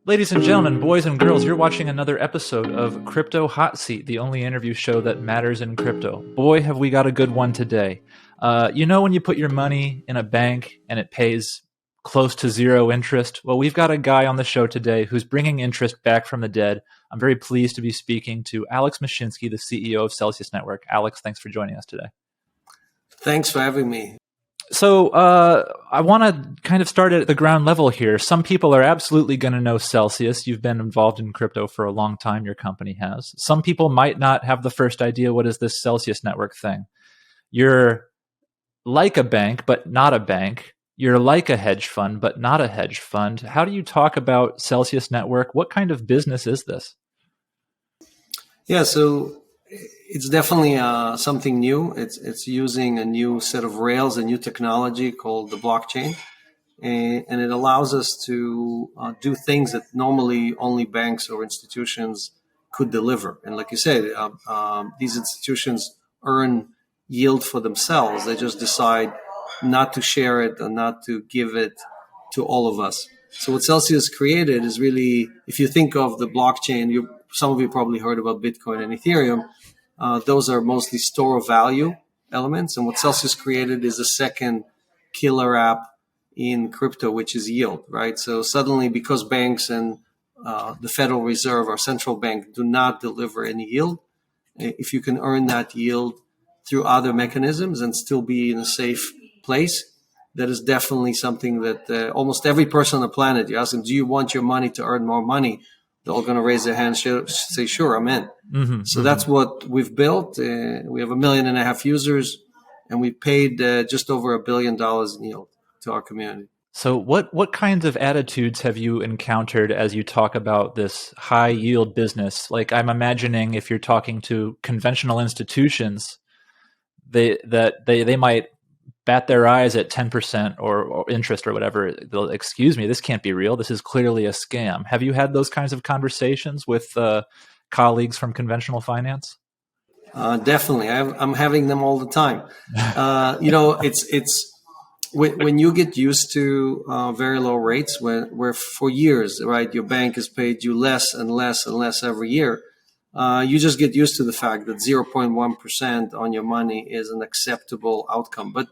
Ladies and gentlemen, boys and girls, you're watching another episode of Crypto Hot Seat, the only interview show that matters in crypto. Boy, have we got a good one today. When you put your money in a bank and it pays close to zero interest? Well, we've got a guy on the show today who's bringing interest back from the dead. I'm very pleased to be speaking to Alex Mashinsky, the CEO of Celsius Network. Alex, thanks for joining us today. Thanks for having me. So I want to kind of start at the ground level here. Some people are absolutely going to know Celsius. You've been involved in crypto for a long time, your company has. Some people might not have the first idea, what is this Celsius Network thing? You're like a bank, but not a bank. You're like a hedge fund, but not a hedge fund. How do you talk about Celsius Network? What kind of business is this? Yeah, so it's definitely something new. It's using a new set of rails, a new technology called the blockchain, and it allows us to do things that normally only banks or institutions could deliver. And like you said, these institutions earn yield for themselves. They just decide not to share it or not to give it to all of us. So what Celsius created is really, if you think of the blockchain, some of you probably heard about Bitcoin and Ethereum. Those are mostly store of value elements. And what Celsius created is a second killer app in crypto, which is yield, right? So suddenly, because banks and the Federal Reserve, our central bank, do not deliver any yield, if you can earn that yield through other mechanisms and still be in a safe place, that is definitely something that almost every person on the planet, you ask them, do you want your money to earn more money? They're all going to raise their hands, say, sure, I'm in. So that's what we've built. We have 1.5 million users, and we paid just over $1 billion in yield to our community. So what kinds of attitudes have you encountered as you talk about this high yield business? Like, I'm imagining if you're talking to conventional institutions, they might bat their eyes at 10% or interest or whatever. They'll, excuse me, this can't be real. This is clearly a scam. Have you had those kinds of conversations with colleagues from conventional finance? Definitely. I'm having them all the time. It's when you get used to very low rates, where for years, right, your bank has paid you less and less and less every year, you just get used to the fact that 0.1% on your money is an acceptable outcome. But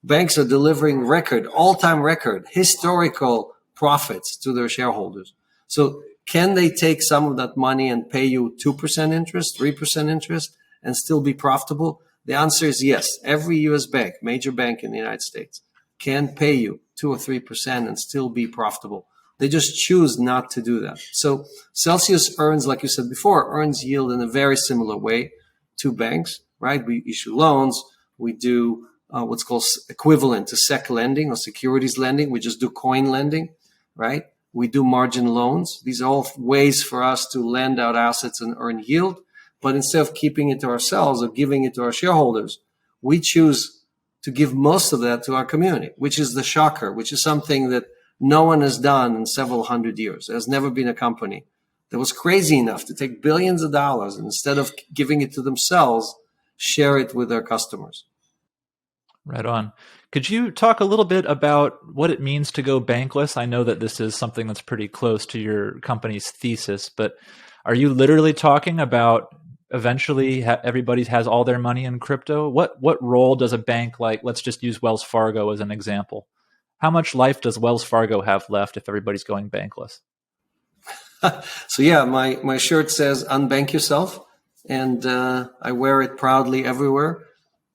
banks are delivering all-time record, historical profits to their shareholders. So can they take some of that money and pay you 2% interest, 3% interest, and still be profitable? The answer is yes. Every U.S. bank, major bank in the United States, can pay you 2 or 3% and still be profitable. They just choose not to do that. So Celsius earns, like you said before, earns yield in a very similar way to banks, right? We issue loans. We do what's called equivalent to SEC lending or securities lending. We just do coin lending, right? We do margin loans. These are all ways for us to lend out assets and earn yield. But instead of keeping it to ourselves or giving it to our shareholders, we choose to give most of that to our community, which is the shocker, which is something that no one has done in several hundred years. There's never been a company that was crazy enough to take billions of dollars and instead of giving it to themselves, share it with their customers. Right on. Could you talk a little bit about what it means to go bankless? I know that this is something that's pretty close to your company's thesis, but are you literally talking about eventually everybody has all their money in crypto? What role does a bank, like, let's just use Wells Fargo as an example. How much life does Wells Fargo have left if everybody's going bankless? So yeah, my shirt says unbank yourself, and I wear it proudly everywhere.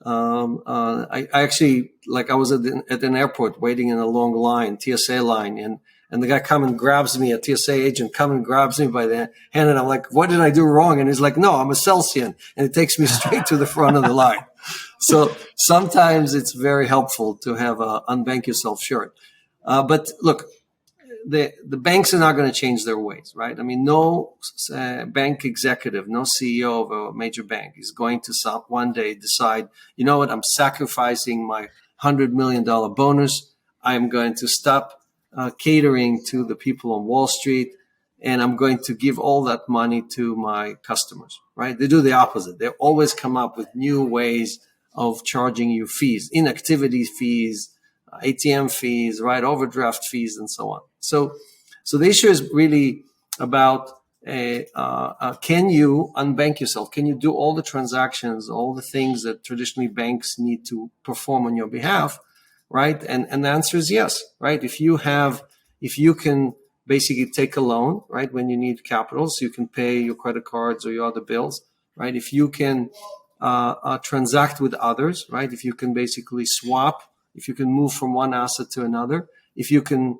I actually, like, I was at an airport waiting in a long line, TSA line, and the guy come and grabs me, a TSA agent come and grabs me by the hand, and I'm like, what did I do wrong? And he's like, no, I'm a Celsian, and it takes me straight to the front of the line. So sometimes it's very helpful to have a unbank yourself shirt. But look, the banks are not going to change their ways, right? I mean, no bank executive, no CEO of a major bank is going to one day decide, you know what, I'm sacrificing my $100 million bonus. I'm going to stop catering to the people on Wall Street, and I'm going to give all that money to my customers, right? They do the opposite. They always come up with new ways of charging you fees, inactivity fees, ATM fees, right, overdraft fees, and so on. So So the issue is really about can you unbank yourself? Can you do all the transactions, all the things that traditionally banks need to perform on your behalf, right? And the answer is yes, right? If you can basically take a loan, right, when you need capital, so you can pay your credit cards or your other bills, right? If you can transact with others, right? If you can basically swap, if you can move from one asset to another, if you can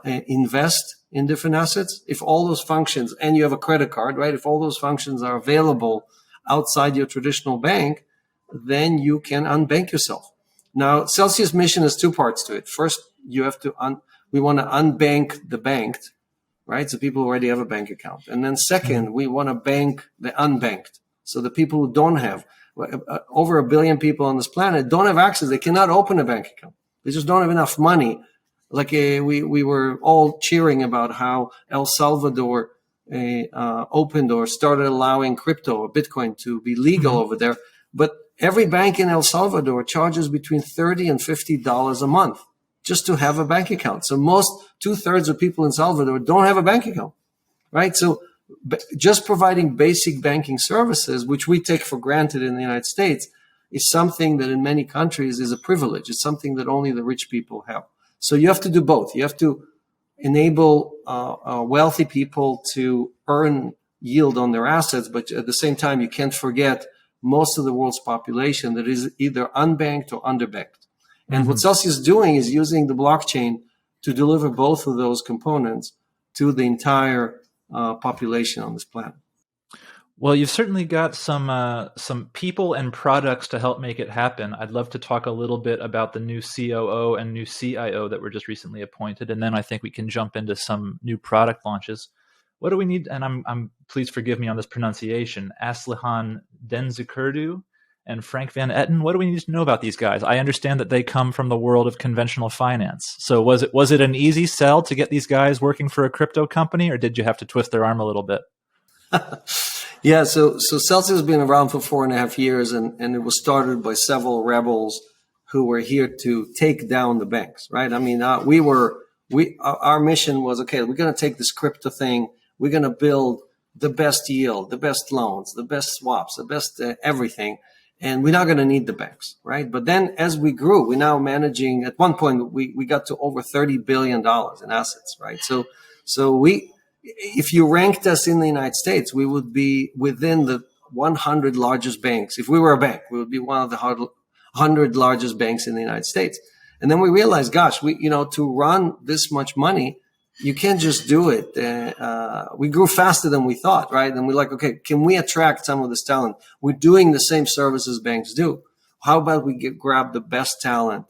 invest in different assets, if all those functions, and you have a credit card, right? If all those functions are available outside your traditional bank, then you can unbank yourself. Now, Celsius' mission has two parts to it. First, you have to we want to unbank the banked, right? So people already have a bank account. And then second, we want to bank the unbanked. So the people who don't have, over 1 billion people on this planet don't have access. They cannot open a bank account. They just don't have enough money. Like we were all cheering about how El Salvador opened or started allowing crypto or Bitcoin to be legal over there. But every bank in El Salvador charges between $30 and $50 a month just to have a bank account. So most 2/3 of people in Salvador don't have a bank account, right? So just providing basic banking services, which we take for granted in the United States, is something that in many countries is a privilege. It's something that only the rich people have. So you have to do both. You have to enable wealthy people to earn yield on their assets, but at the same time, you can't forget most of the world's population that is either unbanked or underbanked. And what Celsius is doing is using the blockchain to deliver both of those components to the entire population on this planet. Well, you've certainly got some people and products to help make it happen. I'd love to talk a little bit about the new COO and new CIO that were just recently appointed, and then I think we can jump into some new product launches. What do we need? And I'm please forgive me on this pronunciation. Aslihan Denzikurdu and Frank Van Etten. What do we need to know about these guys? I understand that they come from the world of conventional finance. So was it an easy sell to get these guys working for a crypto company, or did you have to twist their arm a little bit? Yeah, so Celsius has been around for 4.5 years, and it was started by several rebels who were here to take down the banks, right? I mean, our mission was, okay, we're going to take this crypto thing, we're going to build the best yield, the best loans, the best swaps, the best everything, and we're not going to need the banks, right? But then as we grew, we're now managing, at one point, we got to over $30 billion in assets, right? So if you ranked us in the United States, we would be within the 100 largest banks. If we were a bank, we would be one of the 100 largest banks in the United States. And then we realized, gosh, to run this much money, you can't just do it. We grew faster than we thought, right? And we're like, okay, can we attract some of this talent? We're doing the same services banks do. How about we grab the best talent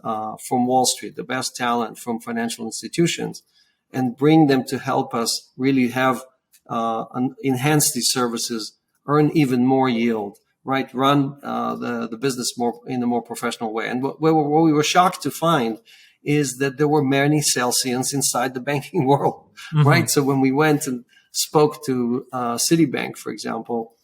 from Wall Street, the best talent from financial institutions, and bring them to help us really have enhance these services, earn even more yield, right? Run the business more in a more professional way. And what we were shocked to find is that there were many Celsians inside the banking world, right? So when we went and spoke to Citibank, for example,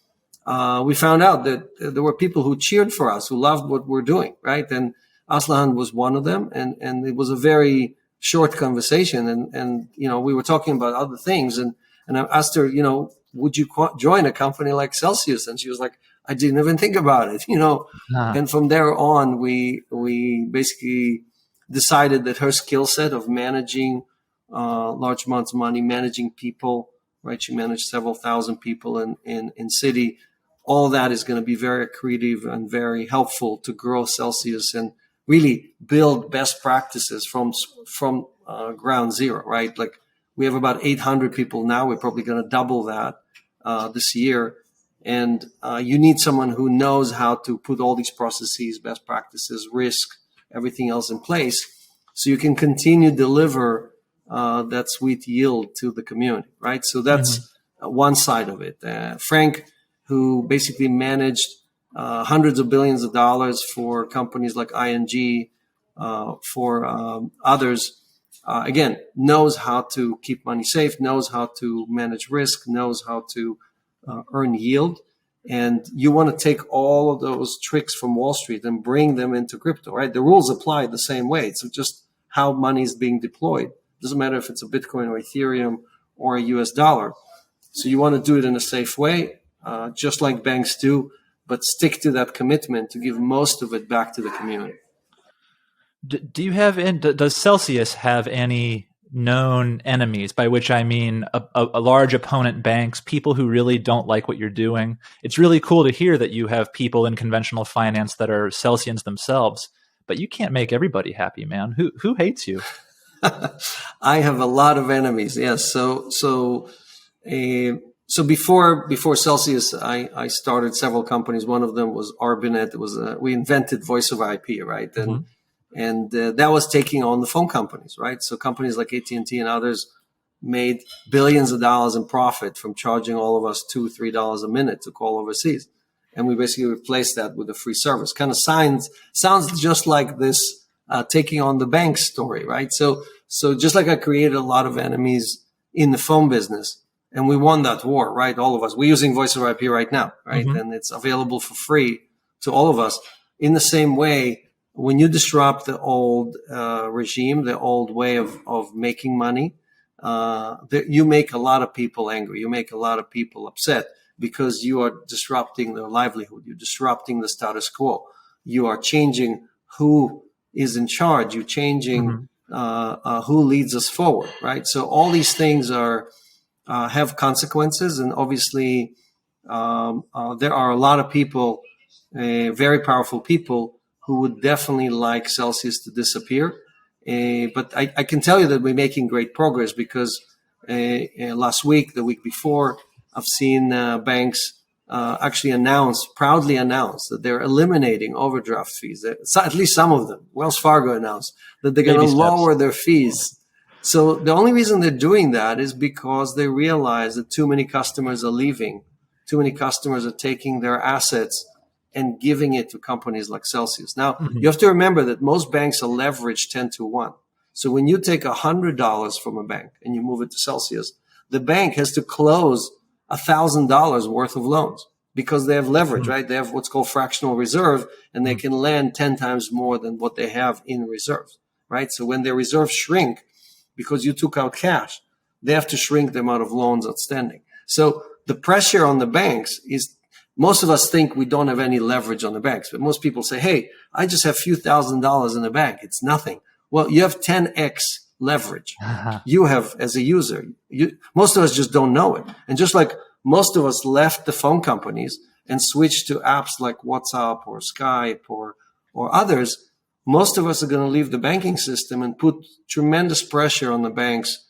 we found out that there were people who cheered for us, who loved what we're doing, right? And Aslan was one of them, and it was a very short conversation, and we were talking about other things, and I asked her, would you join a company like Celsius? And she was like, I didn't even think about it, And from there on, we basically decided that her skill set of managing large amounts of money, managing people, right? She managed several thousand people in Citi. All that is going to be very accretive and very helpful to grow Celsius and really build best practices from ground zero, right? Like we have about 800 people now. We're probably going to double that this year. And you need someone who knows how to put all these processes, best practices, risk, everything else in place, so you can continue to deliver that sweet yield to the community, right? So that's one side of it. Frank, who basically managed hundreds of billions of dollars for companies like ING, for others, again, knows how to keep money safe, knows how to manage risk, knows how to earn yield. And you want to take all of those tricks from Wall Street and bring them into crypto, right? The rules apply the same way. It's just how money is being deployed Doesn't matter if it's a Bitcoin or Ethereum or a US dollar. So you want to do it in a safe way, just like banks do, but stick to that commitment to give most of it back to the community. Do you have does Celsius have any known enemies, by which I mean a large opponent banks, people who really don't like what you're doing? It's really cool to hear that you have people in conventional finance that are Celsians themselves, but you can't make everybody happy, man. Who hates you? I have a lot of enemies. Yes. So before Celsius, I started several companies. One of them was Arbinet. It was we invented voice over IP, right? And that was taking on the phone companies, right? So companies like AT&T and others made billions of dollars in profit from charging all of us $2-3 a minute to call overseas. And we basically replaced that with a free service. Kind of sounds just like this taking on the bank story, right? So just like I created a lot of enemies in the phone business, and we won that war, right? All of us. We're using voice over IP right now, right? Mm-hmm. And it's available for free to all of us. In the same way, when you disrupt the old regime, the old way of making money, you make a lot of people angry. You make a lot of people upset because you are disrupting their livelihood. You're disrupting the status quo. You are changing who is in charge. You're changing who leads us forward, right? So all these things have consequences, and obviously there are a lot of people, very powerful people, who would definitely like Celsius to disappear. But I can tell you that we're making great progress because last week, the week before, I've seen banks actually proudly announce that they're eliminating overdraft fees. At least some of them. Wells Fargo announced that they're going to lower their fees. So the only reason they're doing that is because they realize that too many customers are leaving. Too many customers are taking their assets and giving it to companies like Celsius. Now, you have to remember that most banks are leveraged 10-1. So when you take $100 from a bank and you move it to Celsius, the bank has to close $1,000 worth of loans because they have leverage, right? They have what's called fractional reserve, and they can lend 10 times more than what they have in reserves, right? So when their reserves shrink because you took out cash, they have to shrink the amount of loans outstanding. So the pressure on the banks is, most of us think we don't have any leverage on the banks, but most people say, hey, I just have a few $1,000s in the bank. It's nothing. Well, you have 10x leverage. You have as a user. Most of us just don't know it. And just like most of us left the phone companies and switched to apps like WhatsApp or Skype or others, most of us are going to leave the banking system and put tremendous pressure on the banks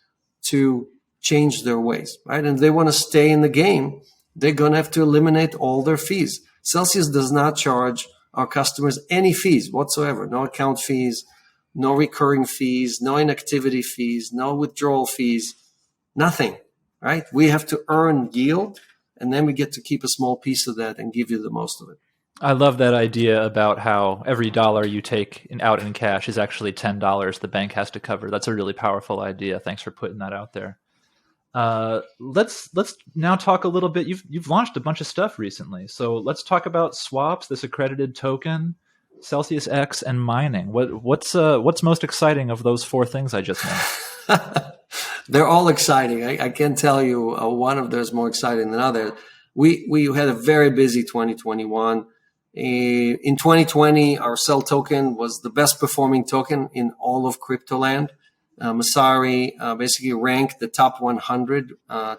to change their ways, right? And if they want to stay in the game, they're going to have to eliminate all their fees. Celsius does not charge our customers any fees whatsoever. No account fees, no recurring fees, no inactivity fees, no withdrawal fees, nothing, right? We have to earn yield, and then we get to keep a small piece of that and give you the most of it. I love that idea about how every dollar you take out in cash is actually $10 the bank has to cover. That's a really powerful idea. Thanks for putting that out there. Let's now talk a little bit. You've launched a bunch of stuff recently, so let's talk about swaps, this accredited token, Celsius X, and mining. What's most exciting of those four things I just named? They're all exciting. I can't tell you one of them is more exciting than others. We had a very busy 2021. In 2020, our Cell token was the best performing token in all of crypto land. Masari basically ranked the top 100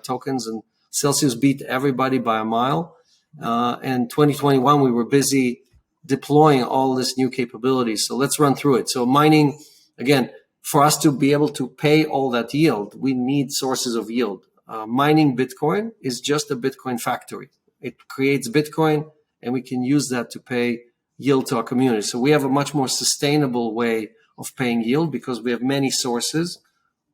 tokens, and Celsius beat everybody by a mile. And 2021, we were busy deploying all this new capabilities. So let's run through it. So mining, again, for us to be able to pay all that yield, we need sources of yield. Mining Bitcoin is just a Bitcoin factory. It creates Bitcoin, and we can use that to pay yield to our community. So we have a much more sustainable way of paying yield because we have many sources,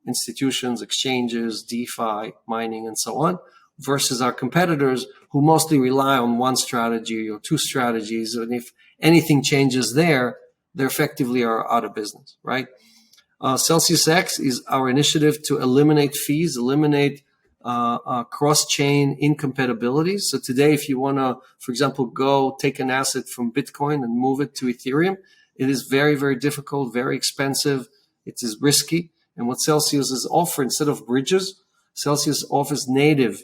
institutions, exchanges, DeFi, mining, and so on, versus our competitors who mostly rely on one strategy or two strategies. And if anything changes there, they effectively are out of business, right? Celsius X is our initiative to eliminate fees, eliminate cross-chain incompatibilities. So today, if you want to, for example, go take an asset from Bitcoin and move it to Ethereum, it is very, very difficult, very expensive. It is risky. And what Celsius is offering, instead of bridges, Celsius offers native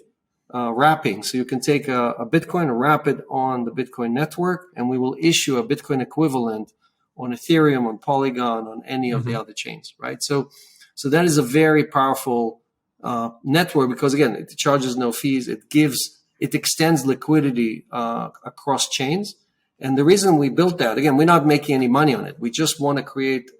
wrapping. So you can take a Bitcoin and wrap it on the Bitcoin network, and we will issue a Bitcoin equivalent on Ethereum, on Polygon, on any of the other chains, right? So that is a very powerful network because, again, it charges no fees. It extends liquidity across chains. And the reason we built that, again, we're not making any money on it. We just want to create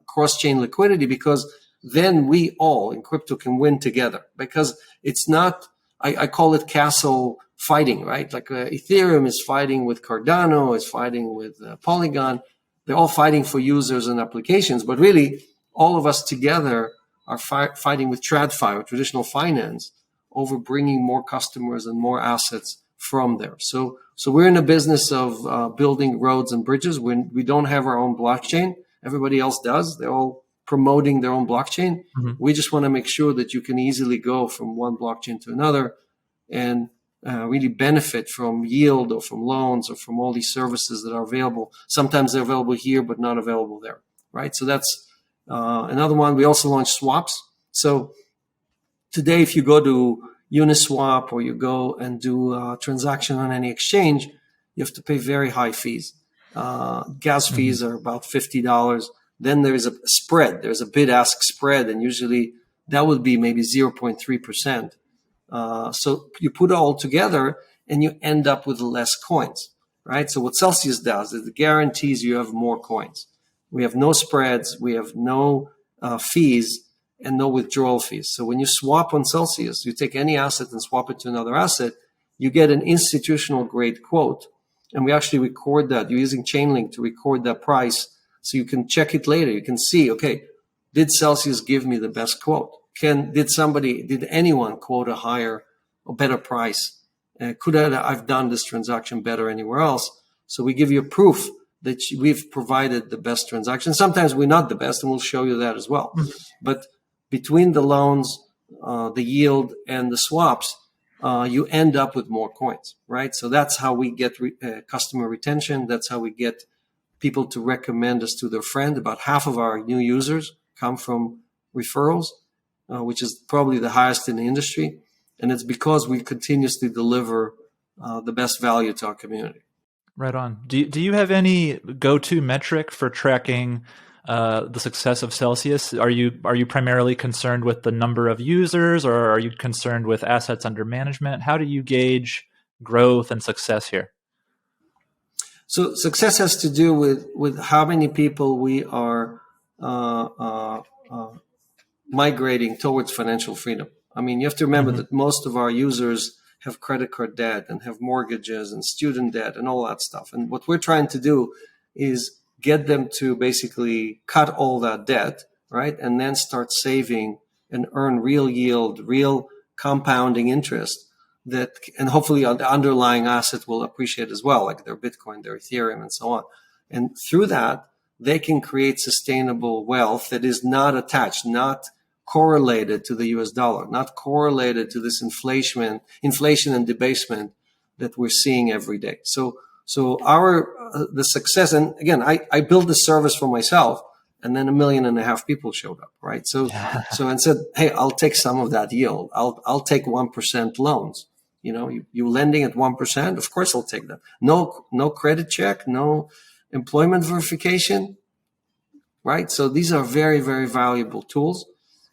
cross-chain liquidity because then we all in crypto can win together. Because it's not, I call it castle fighting, right? Like Ethereum is fighting with Cardano, is fighting with Polygon. They're all fighting for users and applications. But really, all of us together are fighting with TradFi, or traditional finance, over bringing more customers and more assets from there. So we're in the business of building roads and bridges. We don't have our own blockchain. Everybody else does. They're all promoting their own blockchain. We just want to make sure that you can easily go from one blockchain to another and really benefit from yield or from loans or from all these services that are available. Sometimes they're available here, but not available there, right? So that's another one. We also launched swaps. So today, if you go to Uniswap or you go and do a transaction on any exchange, you have to pay very high fees. Gas fees are about $50. Then there's a spread. There's a bid-ask spread, and usually that would be maybe 0.3%. So you put it all together, and you end up with less coins, right? So what Celsius does is it guarantees you have more coins. We have no spreads. We have no fees. And no withdrawal fees. So when you swap on Celsius, you take any asset and swap it to another asset, you get an institutional grade quote. And we actually record that. You're using Chainlink to record that price so you can check it later. You can see, okay, did Celsius give me the best quote? Did anyone quote a higher or better price? Could I've done this transaction better anywhere else? So we give you proof that we've provided the best transaction. Sometimes we're not the best, and we'll show you that as well. But between the loans, the yield, and the swaps, you end up with more coins, right? So that's how we get customer retention. That's how we get people to recommend us to their friend. About half of our new users come from referrals, which is probably the highest in the industry. And it's because we continuously deliver the best value to our community. Right on. Do you have any go-to metric for tracking the success of Celsius? Are you primarily concerned with the number of users, or are you concerned with assets under management? How do you gauge growth and success here? So success has to do with how many people we are migrating towards financial freedom. I mean, you have to remember that most of our users have credit card debt and have mortgages and student debt and all that stuff. And what we're trying to do is get them to basically cut all that debt, right? And then start saving and earn real yield, real compounding interest and hopefully the underlying asset will appreciate as well, like their Bitcoin, their Ethereum, and so on. And through that, they can create sustainable wealth that is not attached, not correlated to the US dollar, not correlated to this inflation and debasement that we're seeing every day. So the success, and again, I built the service for myself, and then 1.5 million people showed up, right? So and said, hey, I'll take some of that yield. I'll take 1% loans. You know, you lending at 1%, of course I'll take that. No credit check, no employment verification, right? So these are very, very valuable tools,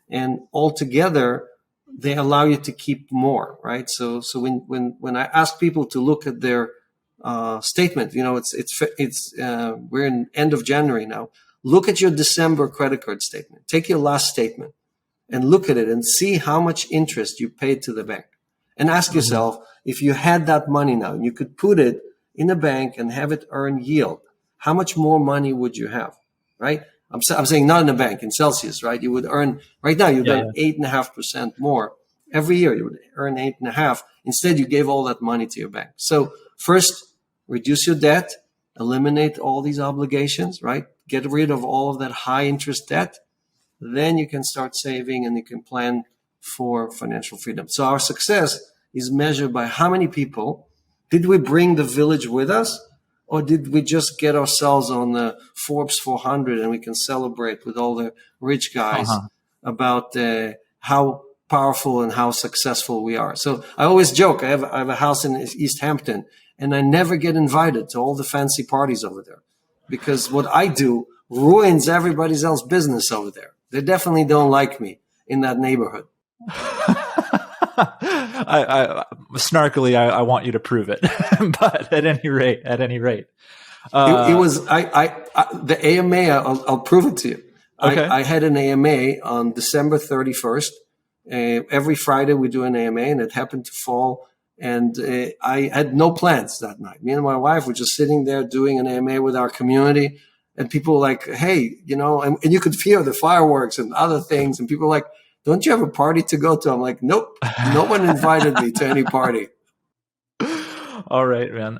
and altogether they allow you to keep more, right? So when I ask people to look at their statement, you know, we're in end of January now. Look at your December credit card statement. Take your last statement and look at it and see how much interest you paid to the bank. And ask yourself, if you had that money now and you could put it in a bank and have it earn yield, how much more money would you have, right? I'm saying not in a bank, in Celsius, right? You would earn, right now, you've done 8.5% more. Every year you would earn 8.5%. Instead, you gave all that money to your bank. So first, reduce your debt, eliminate all these obligations, right? Get rid of all of that high interest debt. Then you can start saving and you can plan for financial freedom. So our success is measured by how many people did we bring the village with us, or did we just get ourselves on the Forbes 400 and we can celebrate with all the rich guys about how powerful and how successful we are. So I always joke, I have a house in East Hampton, and I never get invited to all the fancy parties over there because what I do ruins everybody else's business over there. They definitely don't like me in that neighborhood. Snarkily, I want you to prove it, but at any rate, it was the AMA. I'll prove it to you. Okay. I had an AMA on December 31st. Every Friday we do an AMA, and it happened to fall. And I had no plans that night. Me and my wife were just sitting there doing an AMA with our community, and people were like, "Hey, and you could hear the fireworks and other things." And people were like, "Don't you have a party to go to?" I'm like, "Nope, no one invited me to any party." All right, man.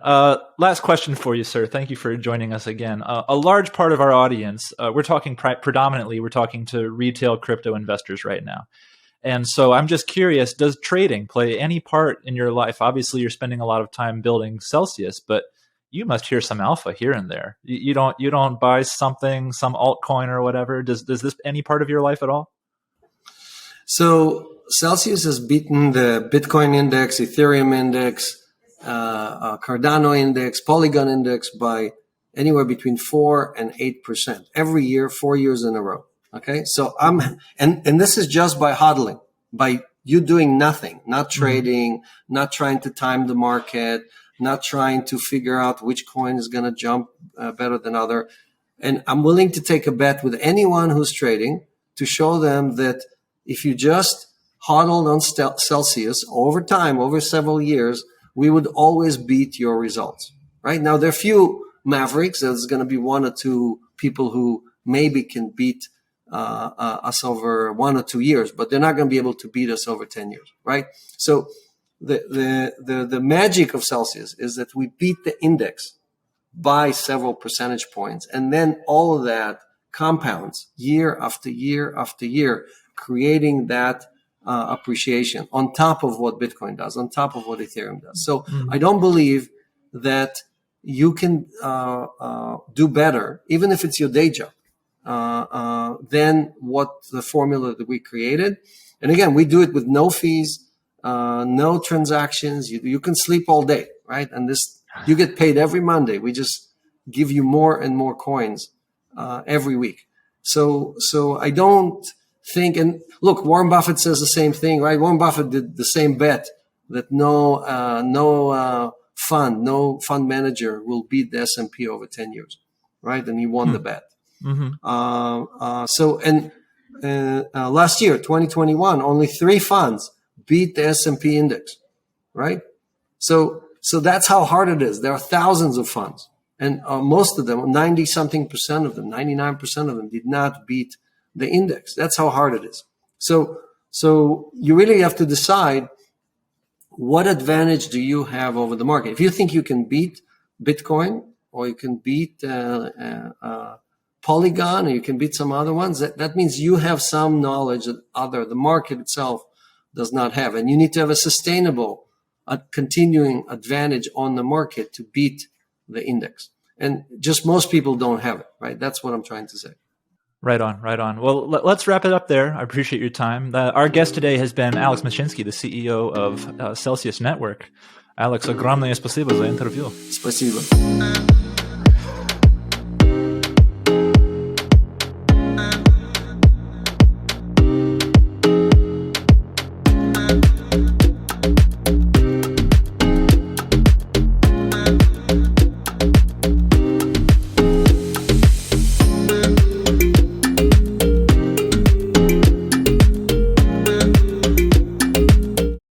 Last question for you, sir. Thank you for joining us again. A large part of our audience, we're talking predominantly to retail crypto investors right now. And so I'm just curious, does trading play any part in your life? Obviously, you're spending a lot of time building Celsius, but you must hear some alpha here and there. You don't buy something, some altcoin or whatever. Does this any part of your life at all? So Celsius has beaten the Bitcoin index, Ethereum index, Cardano index, Polygon index by anywhere between 4 and 8% every year, 4 years in a row. Okay. So and this is just by hodling, by you doing nothing, not trading, not trying to time the market, not trying to figure out which coin is going to jump better than other. And I'm willing to take a bet with anyone who's trading to show them that if you just hodled on Celsius over time, over several years, we would always beat your results. Right now, there are few mavericks. There's going to be one or two people who maybe can beat us over 1 or 2 years, but they're not going to be able to beat us over 10 years. Right. So the magic of Celsius is that we beat the index by several percentage points, and then all of that compounds year after year after year, creating that appreciation on top of what Bitcoin does, on top of what Ethereum does. So I don't believe that you can do better, even if it's your day job, than what the formula that we created. And again, we do it with no fees, no transactions. You can sleep all day, right? And you get paid every Monday. We just give you more and more coins every week. So I don't think, and look, Warren Buffett says the same thing, right? Warren Buffett did the same bet that no fund manager will beat the S&P over 10 years, right? And he won the bet. Last year, 2021, only 3 funds beat the S&P index, right? So that's how hard it is. There are thousands of funds, and most of them, 90-something% of them, 99% of them did not beat the index. That's how hard it is. So you really have to decide, what advantage do you have over the market? If you think you can beat Bitcoin, or you can beat Polygon, or you can beat some other ones, that means you have some knowledge that the market itself does not have. And you need to have a sustainable, continuing advantage on the market to beat the index. And just most people don't have it, right? That's what I'm trying to say. Right on. Well, let's wrap it up there. I appreciate your time. Our guest today has been Alex Mashinsky, the CEO of Celsius Network. Alex, огромное спасибо за интервью. Спасибо.